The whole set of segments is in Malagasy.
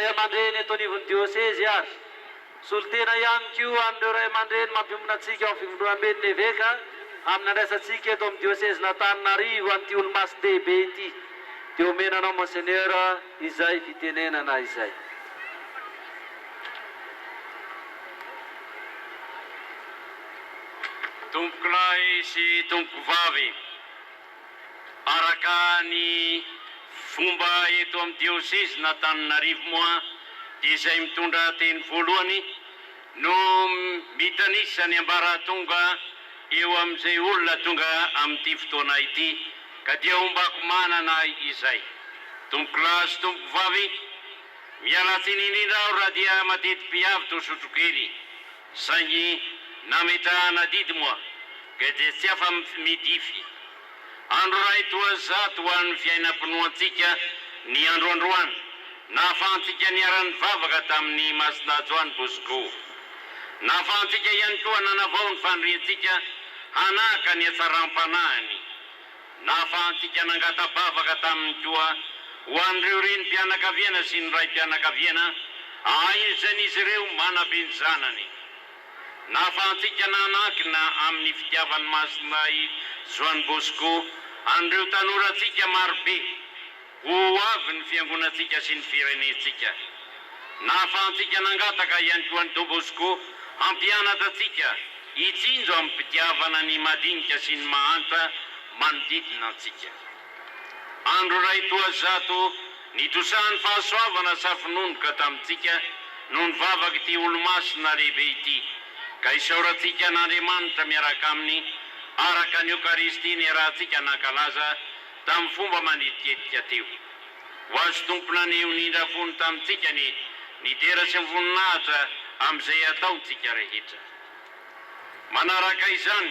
ray aman-dreny eto anivon'ny diocèse ary solitena ihany koa amin'ireo ray aman-dreny mampiominatsika ao fivondroam-ben'ny eveka amin'ny andraisantsika eto amin'ny diocèse n'Antananarivo an'ity olo-maso lehibe ity dia omenanao monseigneur izay fitenenana izay. Tompoko lahy sy tompoko vavy, araka ny fomba eto amin'ny diocèse n'Antananarivo moa dia izay mitondra teny voalohany no mitanisa ny ambaratonga eo amin'izay olona tonga amin'ity fotoana ity ka dia ombako manana izay. Tompoko lahy sy tompoko vavy, miala tsiny indrindra aho raha dia mateti-piavy to sotrokely saingy nametrahana didy moa ka dia tsy afa midify. Andro ray toa zato ho an'ny fiainam-pinoantsika ny androandroany nahafahantsika niara-ny vavaka tamin'ny Masinajoany Bosco. Nahafahantsika ihany koa nanavao ny fandriantsika hanaka ny hatsaram-panahiny. Nahafahantsika nangata-bavaka taminy koa ho an'ireo renim-pianakaviana sy ny ray-pianakaviana aizan'izy ireo manabe ny zanany. Nahafahantsika nanakina amin'ny fitiavan'ny Masina Joany Bosco an'ireo tanorantsika marobe ho avy ny fiangonantsika sy ny firenentsika. Nahafahantsika nangataka ihany koa ny Don Bosco hampianatatsika hitsinjo amin'ny fitiavana ny madinika sy ny mahantra manodidina antsika. Andro ray toa zato nitosahan'ny fahasoavana safinonoka tamintsika no nivavaka ity olo-masina lehibe ity ka isaorantsika n'Andriamanitra miaraka aminy araka ny Eucharistie ny rahantsika nankalaza tamin'ny fomba manetiketika teo. Ho azy tompona ny unindra fony tamintsika ny dera sy ny voninahitra amin'izay ataontsika rehetra. Manaraka izany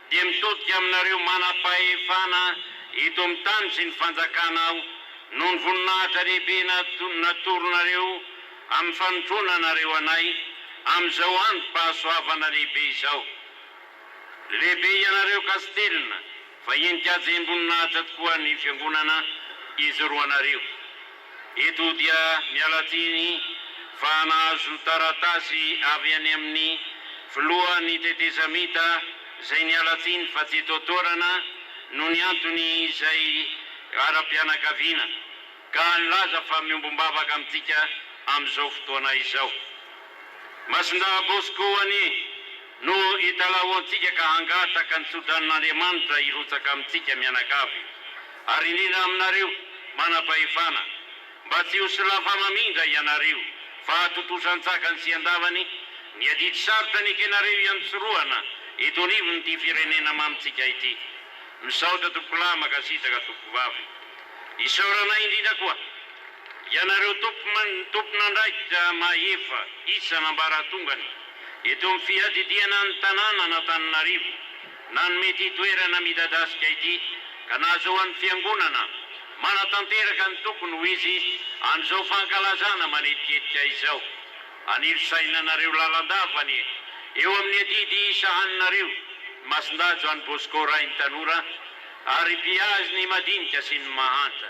dia mitodika aminareo manam-pahefana eto amin'ny tany sy ny fanjakana ao no ny voninahitra lehibe natoronareo amin'ny fanotronanareo anay amin'izao androm-pahasoavana lehibe izao. Lehibe ianareo kastelina fa enikajemboninahitra tokoa ny fiangonana izy roanareo. Eto dia mialatsiny fa nahazo taratasy avy any amin'ny filohan'ny tetezamita izay nialatsiny fa tsy totorana no ny antony izay ara-pianakaviana ka nilaza fa miombombavaka amintsika amin'izao fotoana izao. Masina Bosco ani no italahoantsika ka hangataka ny tsodran'Andriamanitra hirotsaka amintsika mianakavy ary indrindra aminareo manam-pahefana mba tsy ho solafa mamindra ianareo fa totosan-tsakany sy andavany ny adity sarotra nikenareo iantsoroana eto anivony ity firenena mamitsika ity. Misaotra tompolahy makasitaka tompom-bavy. Isaoranay indrindra koa ianareo tomponandraikitra mahefa isan'ambaratongany eto amin'ny fiadidiana ny tanàna n'Antananarivo na ny mety toerana midadasika ity ka nahazoan'ny fiangonana manatanteraka ny tokony ho izy an'izao fankalazana manetiketika izao. Anirosainanareo lalandavany eo amin'ny adidy sahaninareo Masina Joany Bosco ray ny tanora ary mpiazy ny madinika sy ny mahantra.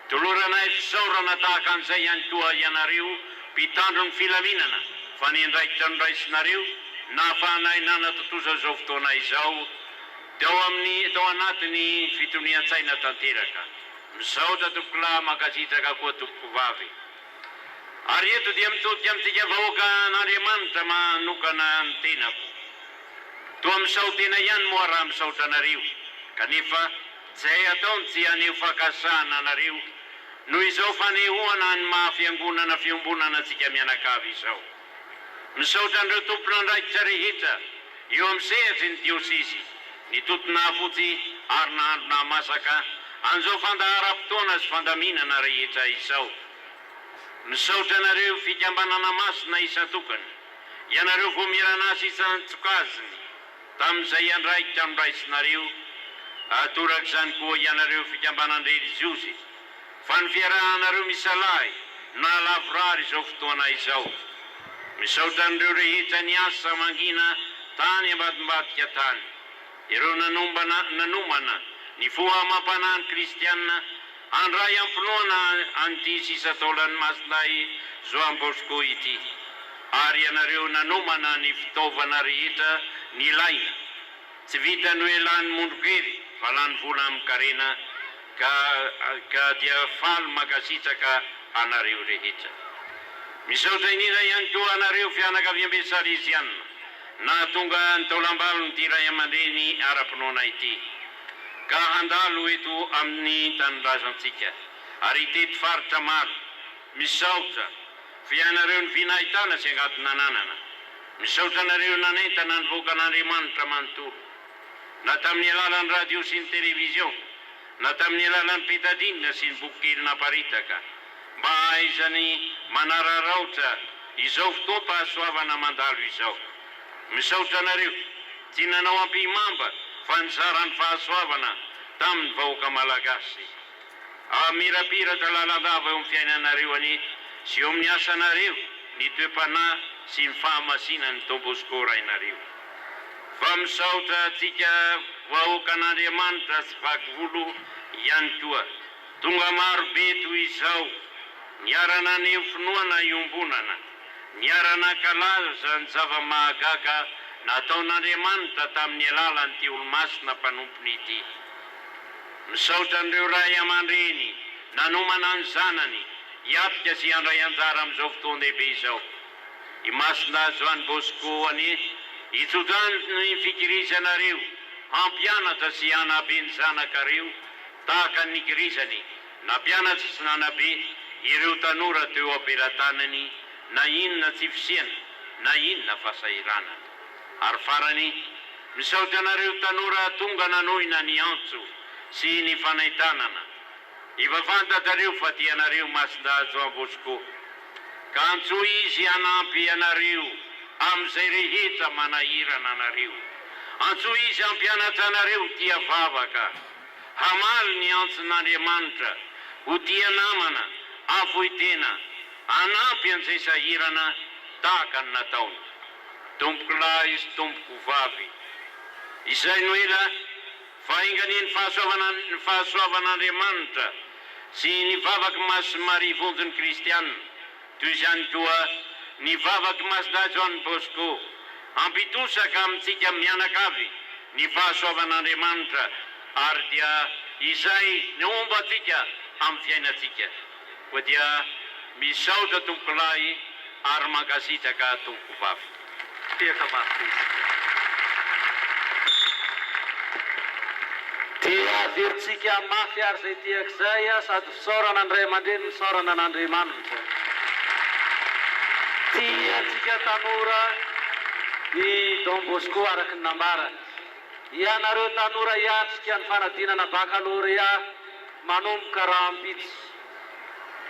Toloranay fisaorana tahaka an'izay ihany koa ianareo mpitandro ny filaminana fa ny andraikitra nyraisinareo nahafahanay nanatotoza izao fotoana izao tao anatiny fitonian-tsaina tanteraka. Misaotra tompolahy makasitraka koa tompoko vavy. Ary eto dia mitodika amintsika vahoaka n'Andriamanitra manokana ny tenako. Toa misaotra tena ihany moa raha misaotra anareo kanefa izay ataony tsy haneho fakasahana anareo noho izao fanehoana ny mahafiangonana fiombonana antsika mianakavy izao. Misaotra an'ireo tomponandraikitra rehetra eo amin'ny sehatry ny diosisy ny totona fotsy ary nahandro nahamasaka an'izao fandaharam-potoana sy fandaminana rehetra izao. Misaotra anareo fikambanana masina isan-tokany ianareo voamiranasa isan-tsokaziny tamin'izay andraikitra nyraisinareo atoraka izany koa ianareo fikambanana reliziosy fa ny fiarahanareo misalahy na lavorary izao fotoana izao. Misaotra an'ireo rehetra ny asa mangina tany ambadimbadika tany ireo nanomana ny fohamam-panahy ny kristianina andray ampinoana an'ity sisa taolany masinay Joan Bosco ity, ary ianareo nanomana ny fitaovana rehetra nilaina, tsy vitany hoe lany mondrokery fa lany vola amin'ny karena, ka dia faly makasitraka anareo rehetra. Misaotra indrindra ihany koa anareo fianakaviam-be Salesianina nahatonga ny taolam-balony ity ray aman-dreny ara-pinoana ity, ka handalo eto amin'ny tanindrazantsika ary teto faritra maro. Misaotra fianareo ny vinahitana sy agnaty nananana. Misaotra anareo nanentana ny voakan'Andriamanitra manontolo, na tamin'ny alalan'ny radio sy ny televizion, na tamin'ny alalan'ny petadinina sy ny boky kely naparitaka, mba ahaizany manararaotra izao fotoam-pahasoavana mandalo izao. Misaotra anareo tsy nanao ampimamba fa nizaran'ny fahasoavana tamin'ny vahoaka malagasy. Mirapiratra lalandava eo amin'ny fiainanareo ani sy eo amin'ny asanareo, ny toe-panahy sy ny fahamasina ny Don Bosco rainareo. Fa misaotra antsika vahoakan'Andriamanitra sy vakivolo ihany koa, tonga maro be toy izao, niarana aneo finoana iombonana, niarana kalaza ny zava-mahagaga nataon'Andriamanitra tamin'ny alalan'ity olo-masina mpanompony ity. Misaotra an'ireo ray aman-dreny nanomana ny zanany hiatika sy handray anjara amin'izao fotoan-dehibe izao. I masina Joan Bosco ani hitsodrany ny fikirizanareo, hampianatra sy hanabe ny zanakareo tahaka ny kirizany, nampianatra sy nanabe ireo tanora teo ampelantanany, na inona tsy fisiana, na inona fahasahiranana. Ary farany, misaotra anareo tanora tonga nanohina ny antso sy ny fanaitanana. Ivafantatrareo fa tianareo masina Joan Bosco, ka antso izy hanampy anareo amin'izay rehetra manahirana anareo. Antso izy hampianatra anareo tia vavaka, hamaly ny antson'Andriamanitra, ho tia namana, afoitena, hanampy an'izay sahirana tahaka ny nataony. Tompoko lahy sy tompoko vavy, izay no ela fahaingany ny fahasoavan'Andriamanitra sy ny vavaky masy Maria vonjony kristianina, toy izany koa ny vavaky masina Joan Bosco, ampitosaka amintsika mianakavy ny fahasoavan'Andriamanitra, ary dia izay ny omba atsika amin'ny fiainatsika. Koa dia misaotra tompoko lahy ary mankasitraka tompoko vavy. Tiaka mafy tia veritsika mafy ary zay tiaka zay, sady fisaorana ny ray aman-dreny misaorana an'Andriamanitra. Tiatsika tanora i Don Bosco araky ny nambarany. Ianareo tanora hiatrika ny fanadinana baccalauréat manomboka rahampitso.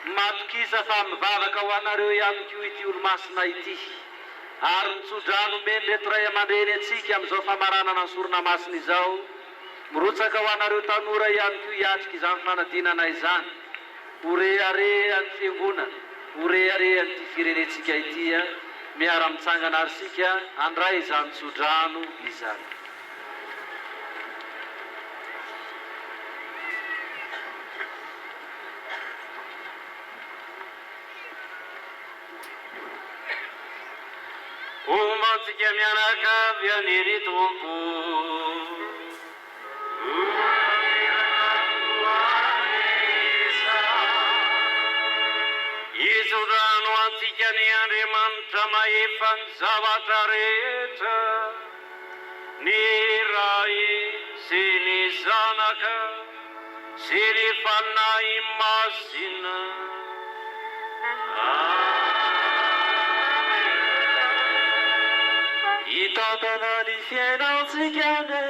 Matokisa fa mivavaka ho anareo ihany koa ity olo-masina ity. Ary mitsodrano meny reto ray aman-dreny atsika amin'izao famaranana ny sorona masina izao. Mirotsaka ho anareo tanora ihany koa hiatrika izany fanadinana izany. Horeharehan'ny fiangonana, horeharehan'ity firenetsika ity, miara-mitsangana ary sika handray izany tsodrano izany. Omantsika mianakavy aniry tompo, itsodrano antsika ny Andriamanitra mahefa ny zavatra rehetra, ny ray sy ny zanaka sy ny fanahy masina. Hitantana ny fiainantsika ne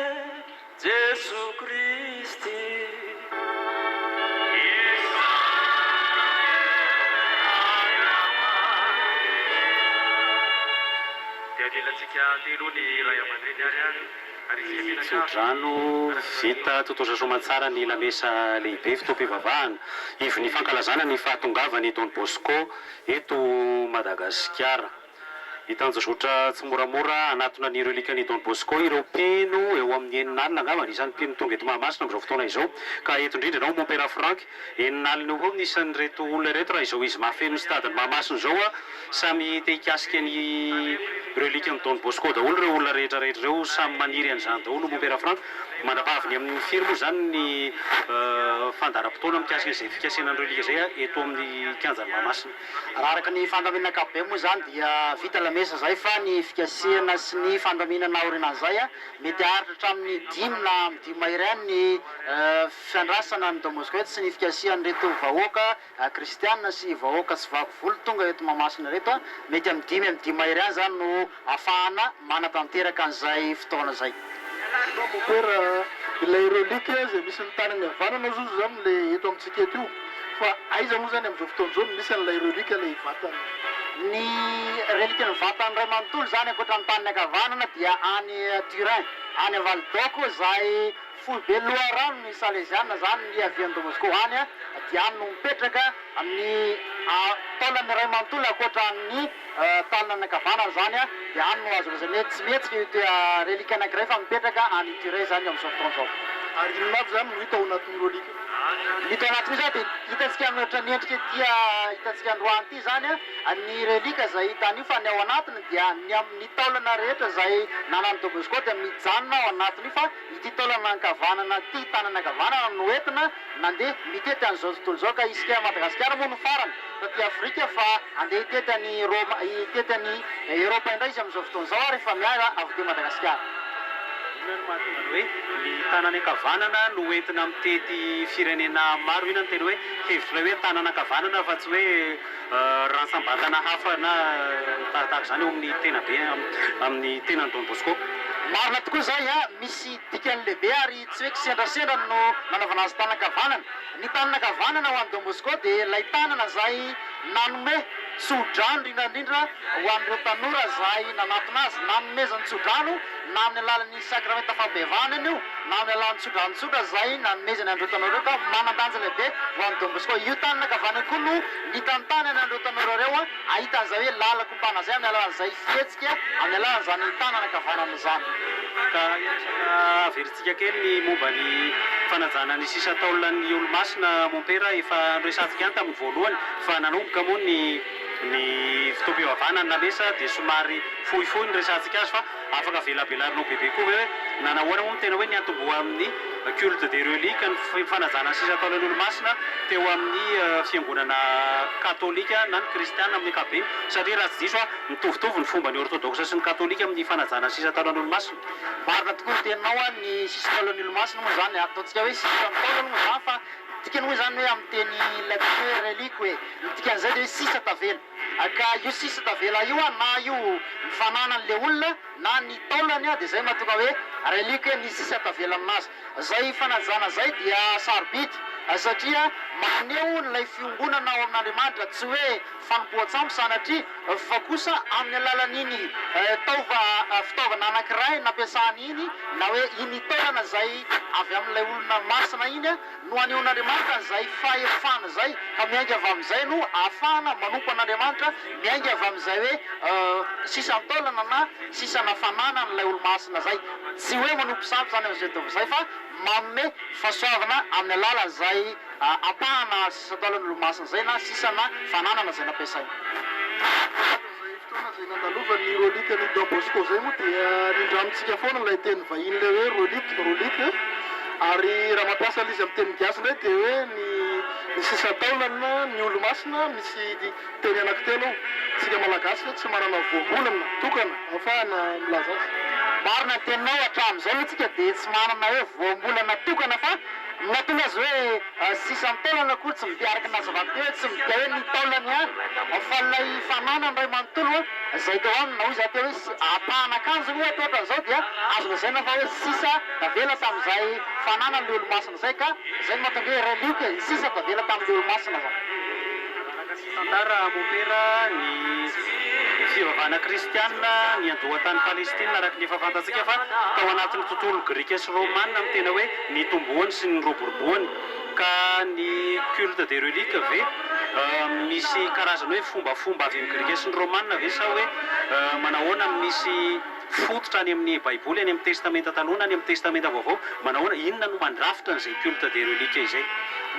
Jesu Kristy. Tsodrano vita totoza soamantsara ny lamesa lehibe fitaom-pivavahana ivy ny fankalazana ny fahatongavany Don Bosco eto Madagasikara. hitanjozotra tsy moramora anatona ny relikany Don Bosco ireo mpino eo amin'ny enin'alina angamba anisan'ny mpino tonga eto Mahamasina amin'izao fotoana izao ka eto indrindra anao mon père Frank enin'alina eo nisan'ny reto olona reto raha izao izy mahafeno ny stade Mahamasina zao a samy te hikasika ny relikany Don Bosco daholo ireo olona rehetrarehetra ireo samy maniry an'izany daholo mon père Frank mandravaviny amin'ny firy moa zany ny fandaharam-potoana mikasika izay fikasena ny relika zay eto amin'ny kianjan'ny Mahamasina. Raha araka ny fandaminana ankapobeny moa zany dia vita lamesa zay fa ny fikasihana sy ny fandaminana aorinan'izay mety aharitra hatramin'ny 5 na 5 mahery ny fiandrasana ny Don Bosco eto sy ny fikasihan reto vahoaka kristianina sy vahoaka sy vakovolo tonga eto Mahamasina reto mety amin'ny 5 mahery any zany no ahafahana manatanteraka an'izay fotoana zay. Pera ilay relika zay misy ny tanany havanana zozo zany le eto amintsika eto io fa aiza moa zany amin'izao fotoana izao misy an'ilay relika le vatany ny relika ny vatany ray manontolo zany ankoatra ny tanany ankavanana dia any Turin any Valdôco zay fohy be loharano ny Salesiana zany ny avian'ny Don Bosco any dia any no mipetraka amin'ny taolany ray manontolo ankoatra ny tanany ankavanana zany dia any no azo lazana hoe tsy mihetsika io dia relika anankiray fa mipetraka any Turin zany amin'izao fotoana izao. ary inonavy zany no hita ao anatin'ny relika Hita anatin'io zany dia hitantsika amin'ny ohatran'ny endrika tia hitantsika androany ity zany ny relika zay hitan'io fa ny ao anatiny dia ny taolana rehetra zay nanany Don Bosco dia mijanona ao anatin'io fa ity taolana ankavanana ity tanana ankavanana no entina nandeha mitety an'izao tontolo izao ka isika Madagasikara moa no farany taty Afrika fa andeha hitety any Roma hitety any Eropa indray izy amin'izao fotoana izao rehefa miara avy te Madagasikara. Hoe ny tanany ankavanana no entina mitety firenena maro ina ny tena hoe hevitra hoe tanana ankavanana fa tsy hoe rantsam-batana hafa na tahaka zany eo amin'ny tena be amin'ny tenany Don Bosco. Marina tokoa zay misy dikany lehibe ary tsy hoe kisendrasendra no nanaovana azy tanana ankavanana. Ny tanana ankavanana ho an'ny Don Bosco dia ilay tanana zay nanome tsodrano indrindra ho an'ireo tanora zay nanatona azy nanomezany tsodrano na amin'ny alalan'ny sakramenta fabevana io na amin'ny alalan'ny tsodrano zay nanomezany an'ireo tanora ireo ka manan-danja lehibe ho an'ny Don Bosco. Io tanana ankavanana koa no nitantanany an'ireo tanora ireo ahita an'izay hoe lalakompana zay amin'ny alalan'izay fihetsika amin'ny alalan'izany tanana ankavanana zany. Ka averitsika kely ny momba ny fanajana ny sisa taolan'ny olo-masina mon père efa noresantsika any tamin'ny voalohany fa nanomboka moa ny fotoam-pivavahana na mesa dia somary fohifohy ny resantsika azy fa afaka velabelarinao bebe koa hoe nanahoana moa tena hoe niantomboa amin'ny culte des reliques ny fanajana sisa taolan'ny olo-masina teo amin'ny fiangonana katolika na ny kristiana amin'ny ankapobeny satria raha tsy diso mitovitovy ny fomba ny orthodoxe sy ny katolika amin'ny fanajana sisa taolan'ny olo-masina. Marina tokoa ny tenao ny sisa taolan'ny olo-masina moa zany ataontsika hoe sisa taolana moa zany fa dikany moa zany hoe amin'ny teny latin hoe relique hoe ny dikan'izay dia hoe sisa tavela ka io sisa tavela io na io mifananan'le olona na ny taolany dia zay mahatonga hoe relique ny sisa tavela aminazy. Zay fanajana zay dia sarobidy satria maneho n'ilay fiangonana ao amin'Andriamanitra tsy hoe fanompoan-tsambo sanatria fa kosa amin'ny alalan'iny fitaovana anankiray nampiasany iny na hoe iny taolana zay avy amin'ilay olona masina iny no anehoan'Andriamanitra zay fahefana zay ka miainga avy amin'izay no ahafahana manompo an'Andriamanitra miainga avy amin'izay hoe sisany taolana na sisana fanana n'ilay olo-masina zay tsy hoe manompo sampy zany amin'izay tovo zay fa manome fahasoavana amin'ny alalan'izay apahana sisa taolana olo-masina zay na sisana fananana zay nampiasaina. fotoana zay nandalovan'ny relika ny Don Bosco zay moa dia nindramitsika foana ilay teny vahiny ilay hoe relika ary raha mampiasa izy amin'ny teny gasy indray dia hoe ny sisa taolana ny olo-masina misy teny anankitelo tsika malagasy tsy manana voambolana tokana ahafahana milaza azy. Marina ny teninao hatramin'izao aloha tsika dia tsy manana hoe voambolana tokana fa natonga azy hoe sisany taolana koa tsy mipiaraka nazavako teo hoe tsy mitia hoe ny taolany ihany fa ilay fananany ray manontolo zay teo aminy na hoy za teo hoe apahana akanjo moa atao ohatran'izao dia azo lazaina fa hoe sisa tavela tamin'izay fananan'le olo-masina zay ka zay no mahatonga hoe relique sisa tavela tamin'le olo-masina zany. Tantara mon père ny fivavahana kristianina ny andohan-tany Palestina araka ny efa fantatsika fa tao anatin'ny tontolo grika sy romana ny tena hoe ny tomboany sy ny roboroboany ka ny culte des reliques ve misy karazany hoe fombafomba avy amin'ny greka sy ny romanina ve sa hoe manahoana misy fototra any amin'ny baiboly any amin'ny testamenta taloha any amin'ny testamenta vaovao manahoana inona no mandrafitra an'izay culte de relique izay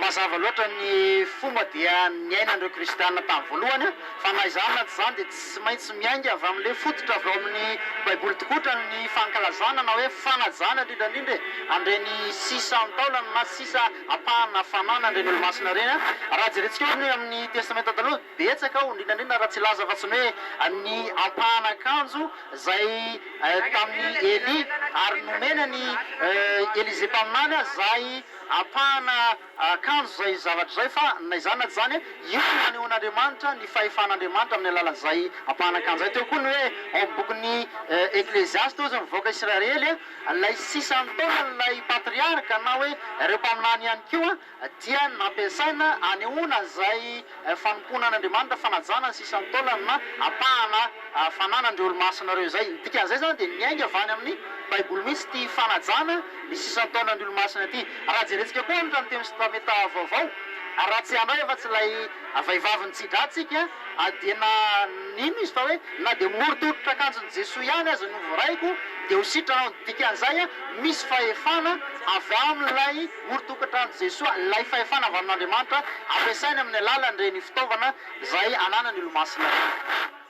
mazava loatra ny fomba dia ny ainandreo kristianina tamin'ny voalohany fa na izany na tsy zany dia tsy maintsy miainga avy amin'le fototra avy ao amin'ny baiboly tokotra ny fankalazana na hoe fanajana indrindrandrindra andreny sisa taolana na sisa apahana fanana andreny olomasina reny raha jerentsika ohatra hoe amin'ny testamenta taloha betsaka ao indrindrandrindra raha tsy laza vatsiny hoe ny ampahana akanjo zay tamin'ny Eli ary nomena ny Elize mpaminany zay apahana akanjo zay zavatra zay fa na izany na tsy zany io manehoan'Andriamanitra ny fahefan'Andriamanitra amin'ny alalan'izay apahana akanjo zay teo koa ny hoe ao amin'ny bokin'ny Ecclésiaste ozy mivoaka Israely lay sisa taona lay patriarka na hoe ireo mpaminany ihany koa dia nampiasaina anehoana zay fanompoana an'Andriamanitra fanajana ny sisa taona na apahana fananandreo olomasinareo zay dikan'izay zany dia niainga avany amin'ny baiboly misy ty fanajana ny sisa taona ny olomasina ty raha jerentsika koa ny teny testamenta vaovao raha tsy anao efa tsy lay vehivavy nitsidratsika dia na nino izy fa hoe na dia moritorotra akanjony Jesoa ihany aza novoraiko dia ho sitranao dikan'izay misy fahefana avy amin'ilay moritokatran'ny Jesoa lay fahefana avy amin'Andriamanitra ampiasainy amin'ny alalan'ireny fitaovana zay ananany olomasina.